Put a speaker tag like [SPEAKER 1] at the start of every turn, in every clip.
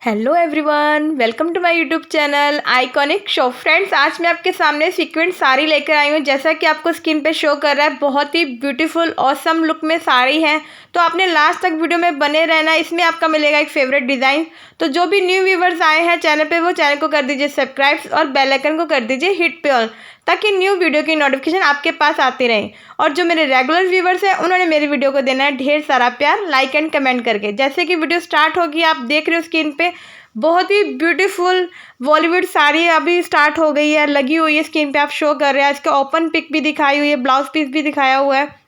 [SPEAKER 1] Hello everyone, welcome to my YouTube channel iconic show. Friends, आज मैं आपके सामने सीक्वेंट साड़ी लेकर आई हूँ। जैसा कि आपको स्क्रीन पे शो कर रहा है, बहुत ही ब्यूटीफुल ऑसम लुक में साड़ी है। तो आपने लास्ट तक वीडियो में बने रहना, इसमें आपका मिलेगा एक फेवरेट डिज़ाइन। तो जो भी न्यू व्यूवर्स आए हैं चैनल पे, वो चैनल को कर दीजिए सब्सक्राइब और बेल आइकन को कर दीजिए हिट पे ऑल, ताकि न्यू वीडियो की नोटिफिकेशन आपके पास आती रहे। और जो मेरे रेगुलर व्यूवर्स हैं, उन्होंने मेरी वीडियो को देना है ढेर सारा प्यार, लाइक एंड कमेंट करके। जैसे कि वीडियो स्टार्ट होगी, आप देख रहे हो स्क्रीन पे बहुत ही ब्यूटीफुल बॉलीवुड साड़ी अभी स्टार्ट हो गई है, लगी हुई है स्क्रीन पे, आप शो कर रहे हैं। इसका ओपन पिक भी दिखाई हुई है, ब्लाउज पीस भी दिखाया हुआ है,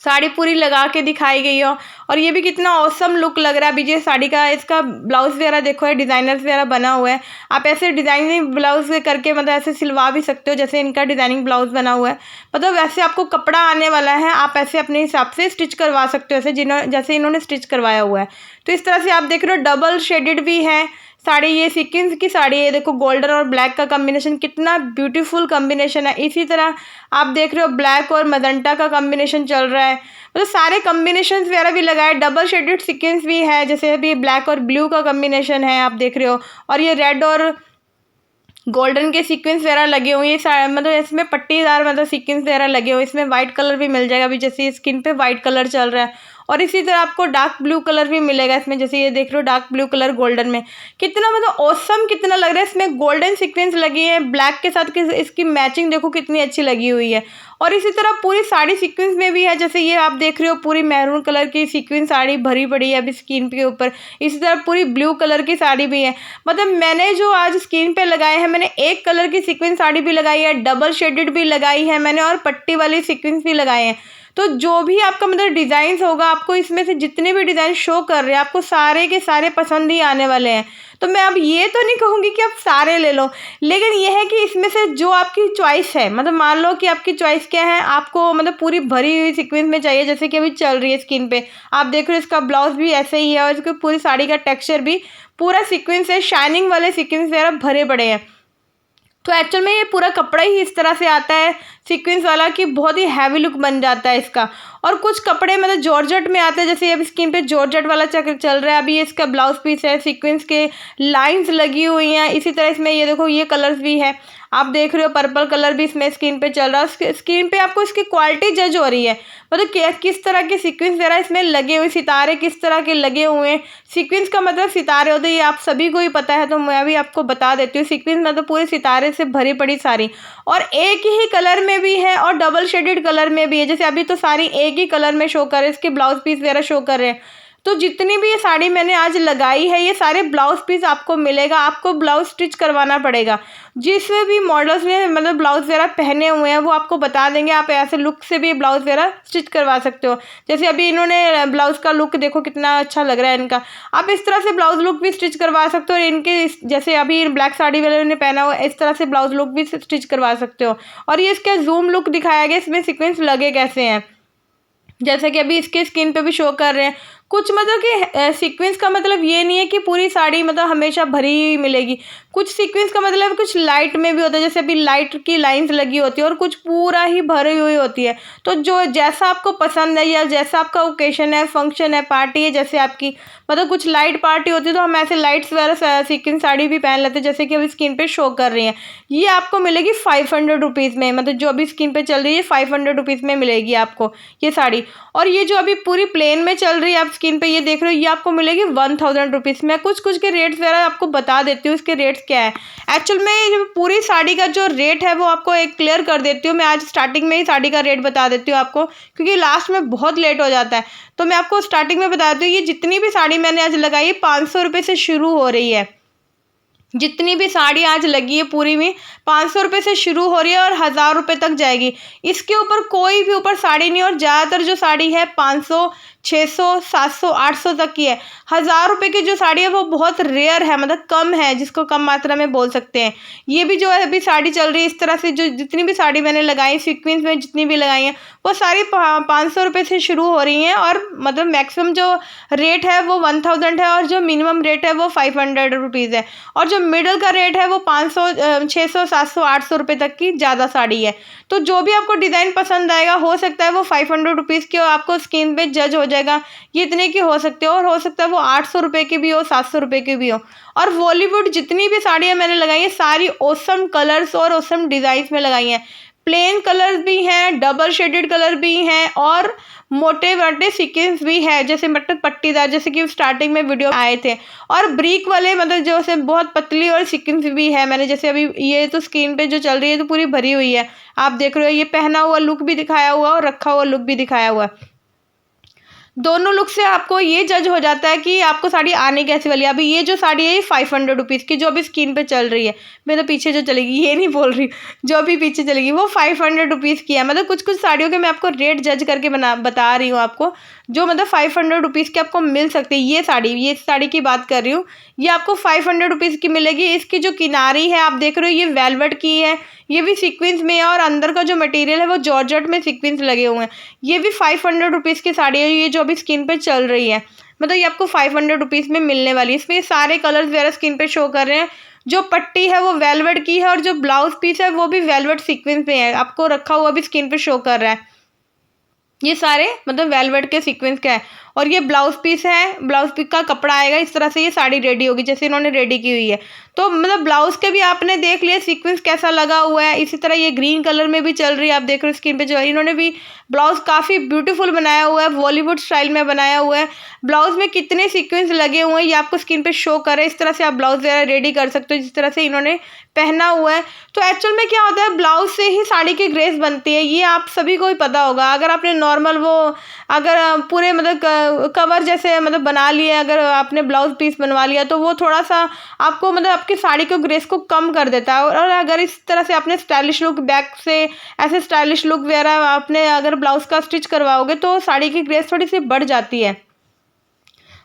[SPEAKER 1] साड़ी पूरी लगा के दिखाई गई हो। और ये भी कितना औसम लुक लग रहा है अभी ये साड़ी का। इसका ब्लाउज वगैरह देखो, है डिज़ाइनर्स वगैरह बना हुआ है। आप ऐसे डिज़ाइनिंग ब्लाउज करके मतलब ऐसे सिलवा भी सकते हो, जैसे इनका डिज़ाइनिंग ब्लाउज बना हुआ है। मतलब वैसे आपको कपड़ा आने वाला है, आप ऐसे अपने हिसाब से स्टिच करवा सकते हो, ऐसे जैसे इन्होंने स्टिच करवाया हुआ है। तो इस तरह से आप देख रहे हो, डबल शेडेड भी है साड़ी। ये सीक्वेंस की साड़ी है, देखो गोल्डन और ब्लैक का कॉम्बिनेशन कितना ब्यूटीफुल कॉम्बिनेशन है। इसी तरह आप देख रहे हो ब्लैक और मजेंटा का कॉम्बिनेशन चल रहा है। मतलब सारे कॉम्बिनेशन वगैरह भी लगाए, डबल शेडेड सीक्वेंस भी है, जैसे अभी ब्लैक और ब्लू का कॉम्बिनेशन है आप देख रहे हो। और ये रेड और गोल्डन के सीक्वेंस वगैरह लगे हुए हैं, मतलब इसमें पट्टीदार मतलब सीक्वेंस वगैरह लगे हुए हैं। इसमें वाइट कलर भी मिल जाएगा, अभी जैसे स्किन पे वाइट कलर चल रहा है। और इसी तरह आपको डार्क ब्लू कलर भी मिलेगा इसमें, जैसे ये देख रहे हो डार्क ब्लू कलर गोल्डन में। कितना मतलब ऑसम कितना लग रहा है। इसमें गोल्डन सीक्वेंस लगी है ब्लैक के साथ, इसकी मैचिंग देखो कितनी अच्छी लगी हुई है। और इसी तरह पूरी साड़ी सीक्वेंस में भी है, जैसे ये आप देख रहे हो पूरी मैरून कलर की सीक्वेंस साड़ी भरी पड़ी है अभी स्किन के ऊपर। इसी तरह पूरी ब्लू कलर की साड़ी भी है। मतलब मैंने जो आज स्किन पे लगाए हैं, मैंने एक कलर की सीक्वेंस साड़ी भी लगाई है, डबल शेडेड भी लगाई है मैंने, और पट्टी वाली सीक्वेंस भी लगाए हैं। तो जो भी आपका मतलब डिज़ाइंस होगा, आपको इसमें से जितने भी डिज़ाइन शो कर रहे हैं, आपको सारे के सारे पसंद ही आने वाले हैं। तो मैं अब ये तो नहीं कहूँगी कि आप सारे ले लो, लेकिन ये है कि इसमें से जो आपकी चॉइस है, मतलब मान लो कि आपकी चॉइस क्या है, आपको मतलब पूरी भरी हुई सीक्वेंस में चाहिए, जैसे कि अभी चल रही है स्किन पे। आप देख रहे हो इसका ब्लाउज भी ऐसे ही है, और इसकी पूरी साड़ी का टेक्सचर भी पूरा सीक्वेंस है, शाइनिंग वाले सीक्वेंस वगैरह भरे पड़े हैं। तो एक्चुअल में ये पूरा कपड़ा ही इस तरह से आता है सीक्वेंस वाला, कि बहुत ही हैवी लुक बन जाता है इसका। और कुछ कपड़े मतलब जॉर्जेट में आते हैं, जैसे अभी स्किन पे जॉर्जेट वाला चक्र चल रहा है। अभी ये इसका ब्लाउज पीस है, सीक्वेंस के लाइंस लगी हुई हैं। इसी तरह इसमें ये देखो ये कलर्स भी है, आप देख रहे हो पर्पल कलर भी इसमें स्किन पे चल रहा है। स्किन पे आपको इसकी क्वालिटी जज हो रही है, मतलब किस तरह के सीक्वेंस वगैरह इसमें लगे हुए, सितारे किस तरह के लगे हुए हैं। सीक्वेंस का मतलब सितारे होते हैं, ये आप सभी को ही पता है, तो मैं भी आपको बता देती हूँ। सीक्वेंस मतलब पूरे सितारे से भरी पड़ी साड़ी, और एक ही कलर में भी है और डबल शेडेड कलर में भी है। जैसे अभी तो सारी एक ही कलर में शो कर रहे हैं, इसके ब्लाउज पीस वगैरह शो कर रहे हैं। तो जितनी भी ये साड़ी मैंने आज लगाई है, ये सारे ब्लाउज पीस आपको मिलेगा, आपको ब्लाउज स्टिच करवाना पड़ेगा। जिस भी मॉडल्स ने मतलब ब्लाउज वगैरह पहने हुए हैं, वो आपको बता देंगे, आप ऐसे लुक से भी ब्लाउज वगैरह स्टिच करवा सकते हो। जैसे अभी इन्होंने ब्लाउज का लुक देखो कितना अच्छा लग रहा है इनका, आप इस तरह से ब्लाउज लुक भी स्टिच करवा सकते हो। और इनके जैसे अभी ब्लैक साड़ी वाले ने पहना हुआ, इस तरह से ब्लाउज लुक भी स्टिच करवा सकते हो। और ये इसका जूम लुक दिखाया गया, इसमें सीक्वेंस लगे कैसे हैं, जैसे कि अभी इसके स्किन पे भी शो कर रहे हैं। कुछ मतलब कि सीक्वेंस का मतलब ये नहीं है कि पूरी साड़ी मतलब हमेशा भरी हुई मिलेगी। कुछ सीक्वेंस का मतलब कुछ लाइट में भी होता है, जैसे अभी लाइट की लाइंस लगी होती है, और कुछ पूरा ही भरी हुई होती है। तो जो जैसा आपको पसंद है, या जैसा आपका ओकेशन है, फंक्शन है, पार्टी है, जैसे आपकी मतलब कुछ लाइट पार्टी होती है, तो हम ऐसे लाइट्स वगैरह सीक्वेंस साड़ी भी पहन लेते हैं, जैसे कि अभी स्किन पे शो कर रही है। ये आपको मिलेगी 500 रुपीज़ में, मतलब जो अभी स्किन पे चल रही है 500 रुपीज़ में मिलेगी आपको ये साड़ी। और ये जो अभी पूरी प्लेन में चल रही है आप स्किन पे ये देख रहे हो, ये आपको मिलेगी 1000 रुपीज़ में। कुछ के रेट्स वगैरह आपको बता देती हूँ, इसके रेट्स क्या है। एक्चुअल में ये पूरी साड़ी का जो रेट है वो आपको एक क्लियर कर देती हूँ। मैं आज स्टार्टिंग में ही साड़ी का रेट बता देती हूँ आपको, क्योंकि लास्ट में बहुत लेट हो जाता है। तो मैं आपको स्टार्टिंग में बता देती हूँ, ये जितनी भी साड़ी मैंने आज लगाई है 500 रुपये से शुरू हो रही है। जितनी भी साड़ी आज लगी है पूरी में 500 रुपये से शुरू हो रही है, और 1000 रुपये तक जाएगी। इसके ऊपर कोई भी ऊपर साड़ी नहीं, और ज़्यादातर जो साड़ी है 500, 600, 700, 800 तक की है। 1000 रुपये की जो साड़ी है वो बहुत रेयर है, मतलब कम है, जिसको कम मात्रा में बोल सकते हैं। ये भी जो है अभी साड़ी चल रही है इस तरह से, जो जितनी भी साड़ी मैंने लगाई सीक्वेंस में जितनी भी लगाई हैं, वो सारी 500 रुपये से शुरू हो रही हैं। और मतलब मैक्सिमम जो रेट है वो 1000 है, और जो मिनिमम रेट है वो 500 रुपीज़ है। और जो मिडल का रेट है वो 500 600 700 800 रुपये तक की ज़्यादा साड़ी है। तो जो भी आपको डिज़ाइन पसंद आएगा, हो सकता है वो 500 रुपीज़ की हो, आपको स्क्रीन पे जज हो जाएगा ये इतने की हो सकती है, और हो सकता है वो 800 रुपये की भी हो, 700 रुपये की भी हो। और बॉलीवुड जितनी भी साड़ियाँ मैंने लगाई हैं सारी ऑसम कलर्स और ऑसम डिज़ाइंस में लगाई हैं। प्लेन कलर्स भी हैं, डबल शेडेड कलर भी हैं, और मोटे वाटे सीक्वेंस भी है, जैसे मतलब पट्टीदार, जैसे कि स्टार्टिंग में वीडियो आए थे। और ब्रीक वाले मतलब जो से बहुत पतली और सीक्वेंस भी है। मैंने जैसे अभी ये तो स्क्रीन पे जो चल रही है तो पूरी भरी हुई है, आप देख रहे हो। ये पहना हुआ लुक भी दिखाया हुआ और रखा हुआ लुक भी दिखाया हुआ है। दोनों लुक से आपको ये जज हो जाता है कि आपको साड़ी आने कैसी वाली है। अभी ये जो साड़ी है ये 500 रुपीज़ की जो अभी स्क्रीन पे चल रही है, मैं तो पीछे जो चलेगी ये नहीं बोल रही, जो अभी पीछे चलेगी वो 500 रुपीज़ की है। मतलब कुछ कुछ साड़ियों के मैं आपको रेट जज करके बता रही हूँ आपको, जो मतलब 500 रुपीज़ की आपको मिल सकती है। ये साड़ी की बात कर रही हूँ, ये आपको 500 रुपीज़ की मिलेगी। इसकी जो किनारी है आप देख रहे हो ये वेलवेट की है, ये भी सीक्वेंस में है, और अंदर का जो मटेरियल है वो जॉर्जेट में सीक्वेंस लगे हुए हैं। ये भी 500 रुपीज़ की साड़ी है, ये जो अभी स्क्रीन पे चल रही है। मतलब ये आपको 500 रुपीज़ में मिलने वाली है। इसमें सारे कलर्स वगैरह स्क्रीन पे शो कर रहे हैं। जो पट्टी है वो वेलवेट की है, और जो ब्लाउज पीस है वो भी वेलवेट सीक्वेंस में है, आपको रखा हुआ भी स्क्रीन पे शो कर रहा है। ये सारे मतलब वेलवेट के सीक्वेंस का है। और ये ब्लाउज पीस है, ब्लाउज पीस का कपड़ा आएगा। इस तरह से ये साड़ी रेडी होगी जैसे इन्होंने रेडी की हुई है। तो मतलब ब्लाउज के भी आपने देख लिया सीक्वेंस कैसा लगा हुआ है। इसी तरह ये ग्रीन कलर में भी चल रही है, आप देख रहे हो स्क्रीन पे जो है। इन्होंने भी ब्लाउज काफ़ी ब्यूटीफुल बनाया हुआ है, बॉलीवुड स्टाइल में बनाया हुआ है। ब्लाउज में कितने सीक्वेंस लगे हुए हैं ये आपको स्क्रीन पे शो कर रहे हैं। इस तरह से आप ब्लाउज वगैरह रेडी कर सकते हो जिस तरह से इन्होंने पहना हुआ है। तो एक्चुअल में क्या होता है, ब्लाउज से ही साड़ी की ग्रेस बनती है, ये आप सभी को ही पता होगा। अगर आपने नॉर्मल वो अगर पूरे मतलब कवर जैसे मतलब बना लिए, अगर आपने ब्लाउज पीस बनवा लिया तो वो थोड़ा सा आपको मतलब आपकी साड़ी को ग्रेस को कम कर देता है। और अगर इस तरह से आपने स्टाइलिश लुक बैक से ऐसे स्टाइलिश लुक वगैरह आपने अगर ब्लाउज का स्टिच करवाओगे तो साड़ी की ग्रेस थोड़ी सी बढ़ जाती है।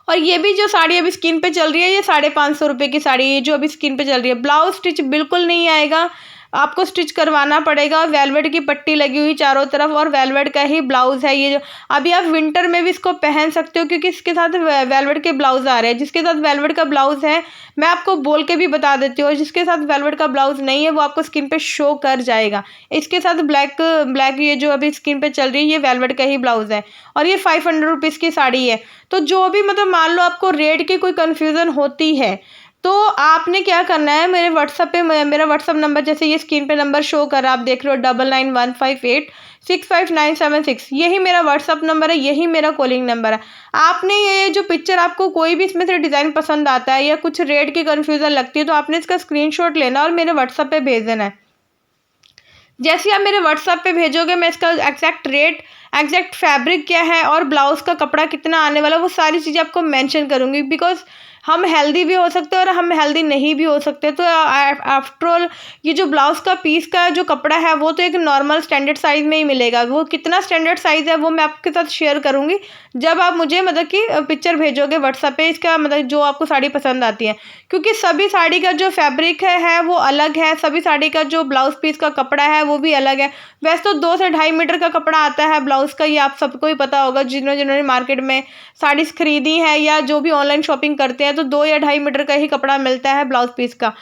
[SPEAKER 1] और ये भी जो साड़ी अभी स्क्रीन पे चल रही है ये 550 रुपये की साड़ी है जो अभी स्क्रीन पे चल रही है। ब्लाउज स्टिच बिल्कुल नहीं आएगा, आपको स्टिच करवाना पड़ेगा। वेलवेट की पट्टी लगी हुई चारों तरफ, और वेलवेट का ही ब्लाउज है ये। जो अभी आप विंटर में भी इसको पहन सकते हो क्योंकि इसके साथ वेलवेट के ब्लाउज आ रहे हैं। जिसके साथ वेलवेट का ब्लाउज है मैं आपको बोल के भी बता देती हूँ, जिसके साथ वेलवेट का ब्लाउज नहीं है वो आपको स्क्रीन पे शो कर जाएगा। इसके साथ ब्लैक ये जो अभी स्क्रीन पे चल रही है ये वेलवेट का ही ब्लाउज है, और ये 500 रुपीज़ की साड़ी है। तो जो भी मतलब मान लो आपको रेट की कोई कन्फ्यूज़न होती है तो आपने क्या करना है, मेरे व्हाट्सअप पे मेरा व्हाट्सअप नंबर जैसे ये स्क्रीन पे नंबर शो कर रहा है, आप देख रहे हो 9915865976, यही मेरा व्हाट्सअप नंबर है, यही मेरा कॉलिंग नंबर है। आपने ये जो पिक्चर आपको कोई भी इसमें से डिज़ाइन पसंद आता है या कुछ रेट की कन्फ्यूज़न लगती है तो आपने इसका स्क्रीनशॉट लेना और मेरे व्हाट्सअप पे भेज देना है। जैसे आप मेरे व्हाट्सएप पे भेजोगे मैं इसका एग्जैक्ट रेट, एग्जैक्ट फैब्रिक क्या है और ब्लाउज़ का कपड़ा कितना आने वाला वो सारी चीज़ें आपको मेंशन करूँगी। बिकॉज़ हम हेल्दी भी हो सकते हैं और हम हेल्दी नहीं भी हो सकते। तो आफ्टर ऑल ये जो ब्लाउज़ का पीस का जो कपड़ा है वो तो एक नॉर्मल स्टैंडर्ड साइज़ में ही मिलेगा। वो कितना स्टैंडर्ड साइज़ है वो मैं आपके साथ शेयर करूँगी जब आप मुझे मतलब कि पिक्चर भेजोगे व्हाट्सएप पे, इसका मतलब जो आपको साड़ी पसंद आती है। क्योंकि सभी साड़ी का जो फैब्रिक है वो अलग है, सभी साड़ी का जो ब्लाउज़ पीस का कपड़ा है वो भी अलग है। वैसे तो 2 से ढाई मीटर का कपड़ा आता है ब्लाउज़ का, ये आप सबको ही पता होगा जिन्होंने मार्केट में साड़ीज़ खरीदी है या जो भी ऑनलाइन शॉपिंग करते हैं तो 2 या ढाई मीटर का ही कपड़ा मिलता है ब्लाउज़ पीस का।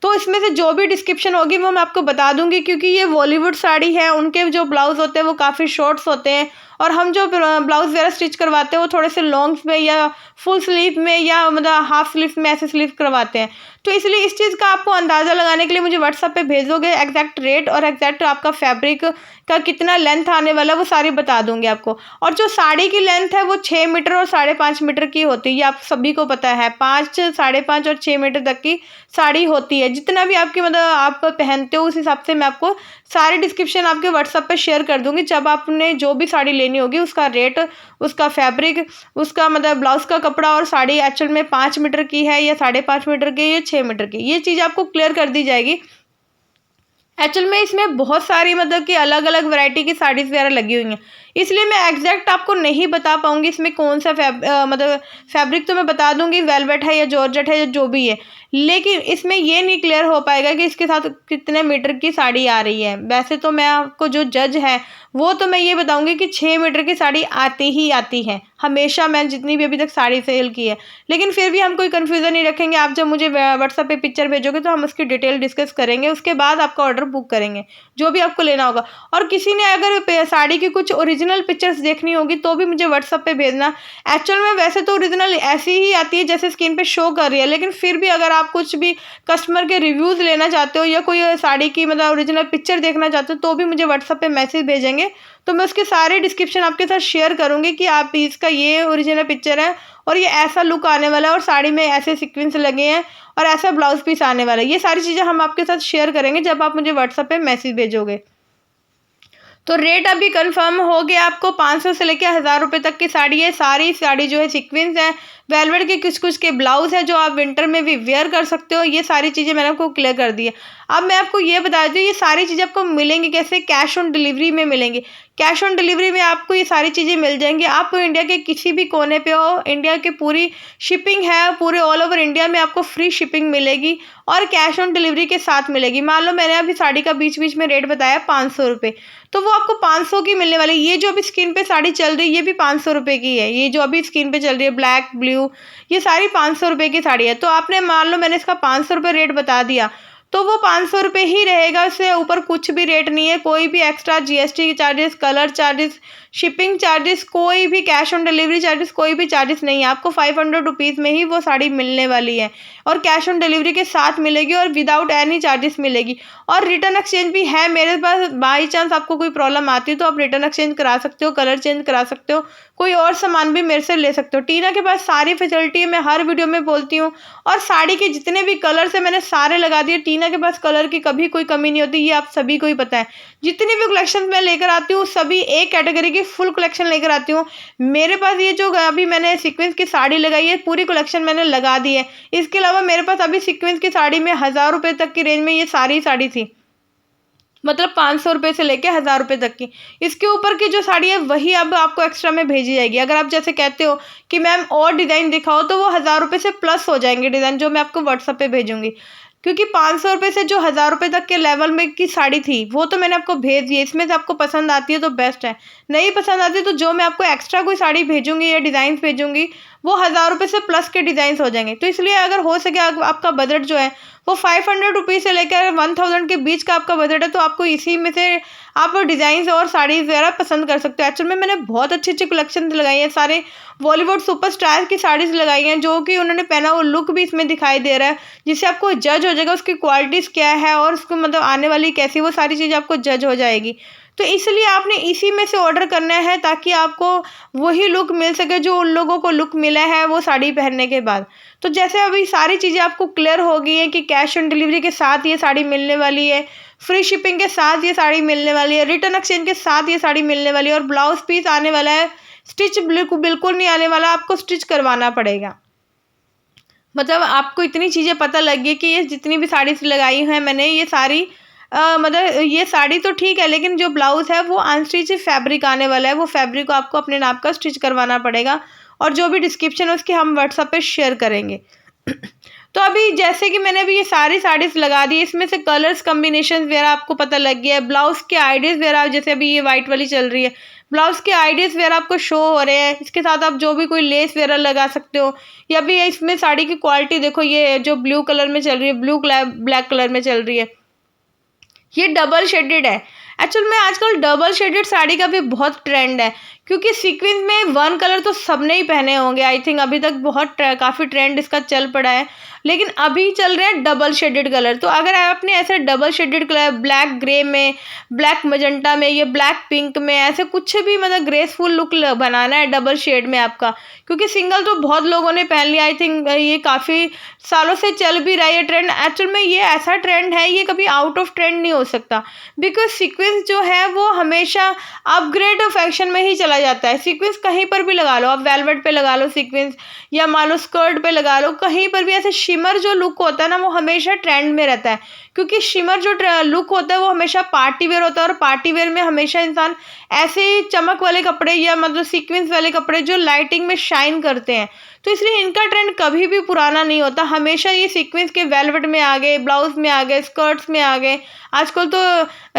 [SPEAKER 1] तो इसमें से जो भी डिस्क्रिप्शन होगी वो मैं आपको बता दूंगी, क्योंकि ये बॉलीवुड साड़ी है, उनके जो ब्लाउज़ होते हैं वो काफ़ी शॉर्ट्स होते हैं और हम जो ब्लाउज़ वगैरह स्टिच करवाते हैं वो थोड़े से लॉन्ग्स में या फुल स्लीव में या मतलब हाफ स्लीव में ऐसे स्लीव करवाते हैं। तो इसलिए इस चीज़ का आपको अंदाज़ा लगाने के लिए मुझे व्हाट्सएप पे भेजोगे एग्जैक्ट रेट और एग्जैक्ट आपका फैब्रिक का कितना लेंथ आने वाला है वो सारी बता दूंगी आपको। और जो साड़ी की लेंथ है वो 6 मीटर और 5.5 मीटर की होती है, ये आप सभी को पता है। 5, 5.5 और 6 मीटर तक की साड़ी होती है। जितना भी आपकी मतलब आप पहनते हो उस हिसाब से मैं आपको सारी डिस्क्रिप्शन आपके व्हाट्सएप पे शेयर कर दूंगी। जब आपने जो भी साड़ी लेनी होगी उसका रेट, उसका फैब्रिक, उसका मतलब ब्लाउज़ का कपड़ा और साड़ी एक्चुअल में 5 मीटर की है या 5.5 मीटर की या 6 मीटर की, ये चीज़ आपको क्लियर कर दी जाएगी। एक्चुअल में इसमें बहुत सारी मतलब कि अलग अलग वैरायटी की साड़ीज़ वगैरह लगी हुई हैं, इसलिए मैं एग्जैक्ट आपको नहीं बता पाऊँगी इसमें कौन सा मतलब फैब्रिक तो मैं बता दूँगी वेलवेट है या जॉर्जेट है या जो भी है, लेकिन इसमें ये नहीं क्लियर हो पाएगा कि इसके साथ कितने मीटर की साड़ी आ रही है। वैसे तो मैं आपको जो जज है वो तो मैं ये बताऊँगी कि 6 मीटर की साड़ी आती ही आती है, हमेशा मैं जितनी भी अभी तक साड़ी सेल की है। लेकिन फिर भी हम कोई कन्फ्यूज़न नहीं रखेंगे, आप जब मुझे व्हाट्सएप पे पिक्चर भेजोगे तो हम उसकी डिटेल डिस्कस करेंगे, उसके बाद आपका ऑर्डर बुक करेंगे, जो भी आपको लेना होगा। और किसी ने अगर साड़ी की कुछ ओरिजिनल पिक्चर्स देखनी होगी तो भी मुझे व्हाट्सएप पे भेजना। एक्चुअल में वैसे तो ओरिजिनल ऐसी ही आती है जैसे स्क्रीन पे शो कर रही है, लेकिन फिर भी अगर आप कुछ भी कस्टमर के रिव्यूज़ लेना चाहते हो या कोई साड़ी की मतलब ओरिजिनल पिक्चर देखना चाहते हो तो भी मुझे व्हाट्सएप पे मैसेज भेजेंगे, तो मैं उसके सारे डिस्क्रिप्शन आपके साथ शेयर करूँगी कि आप इसका ये ओरिजिनल पिक्चर है और ये ऐसा लुक आने वाला है और साड़ी में ऐसे सीक्वेंस लगे हैं और ऐसा ब्लाउज पीस आने वाला है। ये सारी चीज़ें हम आपके साथ शेयर करेंगे जब आप मुझे व्हाट्सएप पे मैसेज भेजोगे। तो रेट अभी कंफर्म हो गया आपको, 500 से लेकर 1000 रुपये तक की साड़ी है। सारी साड़ी जो है सीक्वेंस है, वेलवेट के कुछ कुछ के ब्लाउज है जो आप विंटर में भी वेयर कर सकते हो। ये सारी चीज़ें मैंने आपको क्लियर कर दी है। अब मैं आपको ये बता दूँ ये सारी चीज़ें आपको मिलेंगी कैसे, कैश ऑन डिलीवरी में मिलेंगी। कैश ऑन डिलीवरी में आपको ये सारी चीज़ें मिल जाएंगी। आप इंडिया के किसी भी कोने पे हो, इंडिया की पूरी शिपिंग है, पूरे ऑल ओवर इंडिया में आपको फ्री शिपिंग मिलेगी और कैश ऑन डिलीवरी के साथ मिलेगी। मान लो मैंने अभी साड़ी का बीच बीच में रेट बताया 500 रुपये, तो वो आपको 500 की मिलने वाली। ये जो अभी स्क्रीन पे साड़ी चल रही है ये भी 500 रुपये की है। ये जो अभी स्क्रीन पे चल रही है ब्लैक ब्लू, ये सारी 500 रुपये की साड़ी है। तो आपने मान लो मैंने इसका 500 रुपये रेट बता दिया तो वो 500 रुपये ही रहेगा, उससे ऊपर कुछ भी रेट नहीं है। कोई भी extra GST charges, colour charges, shipping charges, कोई भी कैश ऑन डिलीवरी चार्जेस, कोई भी चार्जेस नहीं है। आपको 500 रुपीज़ में ही वो साड़ी मिलने वाली है और कैश ऑन डिलीवरी के साथ मिलेगी और विदाउट एनी चार्जेस मिलेगी। और रिटर्न एक्सचेंज भी है मेरे पास। बाई चांस आपको कोई प्रॉब्लम आती है तो आप रिटर्न एक्सचेंज करा सकते हो, कलर चेंज करा सकते हो, कोई और सामान भी मेरे से ले सकते हो। टीना के पास सारी फैसिलिटी है, मैं हर वीडियो में बोलती हूँ। और साड़ी के जितने भी कलर्स है मैंने सारे लगा दिए। टीना के पास कलर की कभी कोई कमी नहीं होती, ये आप सभी को ही पता है। जितनी भी कलेक्शन मैं लेकर आती हूँ सभी एक कैटेगरी की फुल कलेक्शन लेकर आती हूँ। मेरे पास ये जो अभी मैंने सीक्वेंस की साड़ी लगाई है पूरी कलेक्शन मैंने लगा दी है। इसके अलावा मेरे पास अभी सीक्वेंस की साड़ी में 1000 रुपये तक की रेंज में ये सारी साड़ी थी, मतलब 500 रुपये से लेके 1000 रुपये तक की। इसके ऊपर की जो साड़ी है वही अब आपको एक्स्ट्रा में भेजी जाएगी। अगर आप जैसे कहते हो कि मैम और डिज़ाइन दिखाओ तो वो 1000 रुपये से प्लस हो जाएंगे डिज़ाइन, जो मैं आपको व्हाट्सएप पे भेजूंगी। क्योंकि 500 रुपये से जो 1000 रुपये तक के लेवल में की साड़ी थी वो तो मैंने आपको भेज दी है। इसमें से आपको पसंद आती है तो बेस्ट है, नहीं पसंद आती तो जो मैं आपको एक्स्ट्रा कोई साड़ी भेजूंगी या डिज़ाइन भेजूंगी वो 1000 रुपये से प्लस के डिज़ाइंस हो जाएंगे। तो इसलिए अगर हो सके आपका बजट जो है वो 500 रुपीज़ से लेकर 1000 के बीच का आपका बजट है तो आपको इसी में से आप डिज़ाइंस और साड़ीज़ वगैरह पसंद कर सकते हो। एक्चुअल में मैंने बहुत अच्छी अच्छी कलेक्शन लगाई है, सारे बॉलीवुड सुपरस्टार की साड़ीज़ लगाई हैं जो कि उन्होंने पहना वो लुक भी इसमें दिखाई दे रहा है, जिससे आपको जज हो जाएगा उसकी क्वालिटीज़ क्या है और उसको मतलब आने वाली कैसी, वो सारी चीज़ें आपको जज हो जाएगी। तो इसलिए आपने इसी में से ऑर्डर करना है ताकि आपको वही लुक मिल सके जो उन लोगों को लुक मिला है वो साड़ी पहनने के बाद। तो जैसे अभी सारी चीज़ें आपको क्लियर हो गई हैं कि कैश ऑन डिलीवरी के साथ ये साड़ी मिलने वाली है, फ्री शिपिंग के साथ ये साड़ी मिलने वाली है, रिटर्न एक्सचेंज के साथ ये साड़ी मिलने वाली है और ब्लाउज पीस आने वाला है। स्टिच बिल्कुल नहीं आने वाला, आपको स्टिच करवाना पड़ेगा। मतलब आपको इतनी चीज़ें पता लग गई कि ये जितनी भी साड़ीज़ लगाई हैं मैंने ये सारी मतलब ये साड़ी तो ठीक है लेकिन जो ब्लाउज़ है वो अनस्टिच फैब्रिक आने वाला है। वो फैब्रिक को आपको अपने नाप का स्टिच करवाना पड़ेगा और जो भी डिस्क्रिप्शन है उसकी हम व्हाट्सएप पे शेयर करेंगे। तो अभी जैसे कि मैंने अभी ये सारी साड़ीज़ लगा दी, इसमें से कलर्स कॉम्बिनेशन वगैरह आपको पता लग गया है। ब्लाउज़ के आइडियाज़ वगैरह जैसे अभी ये वाइट वाली चल रही है, ब्लाउज़ के आइडियाज़ वगैरह आपको शो हो रहे हैं। इसके साथ आप जो भी कोई लेस वगैरह लगा सकते हो या भी इसमें साड़ी की क्वालिटी देखो, ये जो ब्लू कलर में चल रही है, ब्लू ब्लैक कलर में चल रही है, ये डबल शेडेड है। एक्चुअल में आजकल डबल शेडेड साड़ी का भी बहुत ट्रेंड है क्योंकि सीक्वेंस में वन कलर तो सबने ही पहने होंगे। आई थिंक अभी तक बहुत काफ़ी ट्रेंड इसका चल पड़ा है, लेकिन अभी चल रहे हैं डबल शेडेड कलर। तो अगर आपने ऐसे double shaded colour black grey में, ब्लैक मजेंटा में, ये ब्लैक पिंक में, ऐसे कुछ भी मतलब ग्रेसफुल लुक बनाना है डबल शेड में आपका, क्योंकि सिंगल तो बहुत लोगों ने पहन लिया। आई थिंक ये काफ़ी सालों से चल भी रहा है ये ट्रेंड। एक्चुअल में ये ऐसा ट्रेंड है, ये कभी आउट ऑफ ट्रेंड नहीं हो सकता बिकॉज सीक्वेंस जो है वो हमेशा अपग्रेड फैशन में ही चला जाता है। सीक्वेंस कहीं पर भी लगा लो, आप वेलवेट पे लगा लो सीक्वेंस या मान लो स्कर्ट पे लगा लो, कहीं पर भी ऐसे शिमर जो लुक होता है ना वो हमेशा ट्रेंड में रहता है क्योंकि शिमर जो लुक होता है वो हमेशा पार्टी वेयर होता है, और पार्टी वेयर में हमेशा इंसान ऐसे ही चमक वाले कपड़े या मतलब सीक्वेंस वाले कपड़े जो लाइटिंग में शाइन करते हैं, तो इसलिए इनका ट्रेंड कभी भी पुराना नहीं होता। हमेशा ये सीक्वेंस के वेलवेट में आ गए, ब्लाउज में आ गए, स्कर्ट्स में आ गए, आजकल तो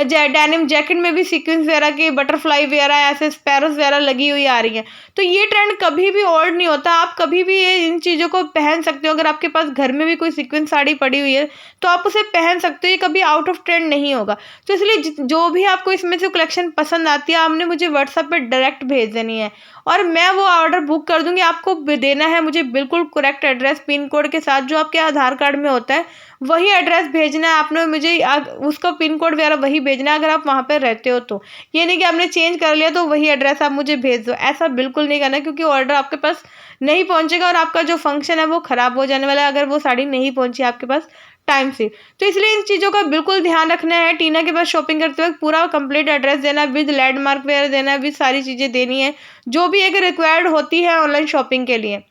[SPEAKER 1] डेनिम जैकेट में भी सीक्वेंस वगैरह की बटरफ्लाई वगैरह ऐसे स्पैरोस वगैरह लगी हुई आ रही है। तो ये ट्रेंड कभी भी ओल्ड नहीं होता, आप कभी भी ये इन चीज़ों को पहन सकते हो। अगर आपके पास घर में भी कोई सीक्वेंस साड़ी पड़ी हुई है तो आप उसे पहन सकते हो, ये कभी आउट ऑफ ट्रेंड नहीं होगा। तो इसलिए जो भी आपको इसमें से कलेक्शन पसंद आती है, आपने मुझे व्हाट्सएप पे डायरेक्ट भेज देनी है और मैं वो ऑर्डर बुक कर दूंगी। आपको देना है मुझे बिल्कुल करेक्ट एड्रेस, पिन कोड के साथ जो आपके आधार कार्ड में होता है वही एड्रेस भेजना है आपने मुझे, उसका पिन कोड वगैरह वही भेजना है अगर आप वहाँ पे रहते हो तो। ये नहीं कि आपने चेंज कर लिया तो वही एड्रेस आप मुझे भेज दो, ऐसा बिल्कुल नहीं करना, क्योंकि ऑर्डर आपके पास नहीं पहुँचेगा और आपका जो फंक्शन है वो ख़राब हो जाने वाला है अगर वो साड़ी नहीं पहुँची आपके पास टाइम से। तो इसलिए इन चीज़ों का बिल्कुल ध्यान रखना है। टीना के पास शॉपिंग करते वक्त पूरा कंप्लीट एड्रेस देना, विद लैंडमार्क वगैरह देना, विद सारी चीज़ें देनी है जो भी एक रिक्वायर्ड होती है ऑनलाइन शॉपिंग के लिए।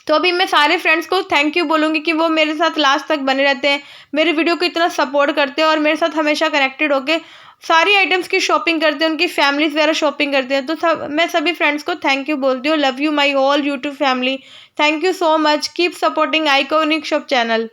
[SPEAKER 1] तो अभी मैं सारे फ्रेंड्स को थैंक यू बोलूँगी कि वो मेरे साथ लास्ट तक बने रहते हैं, मेरे वीडियो को इतना सपोर्ट करते हैं और मेरे साथ हमेशा कनेक्टेड होके सारी आइटम्स की शॉपिंग करते हैं, उनकी फैमिलीज वगैरह शॉपिंग करते हैं। तो मैं सभी फ्रेंड्स को थैंक यू बोलती हूँ। Love you my all YouTube family, thank you so much, keep supporting iconic shop channel.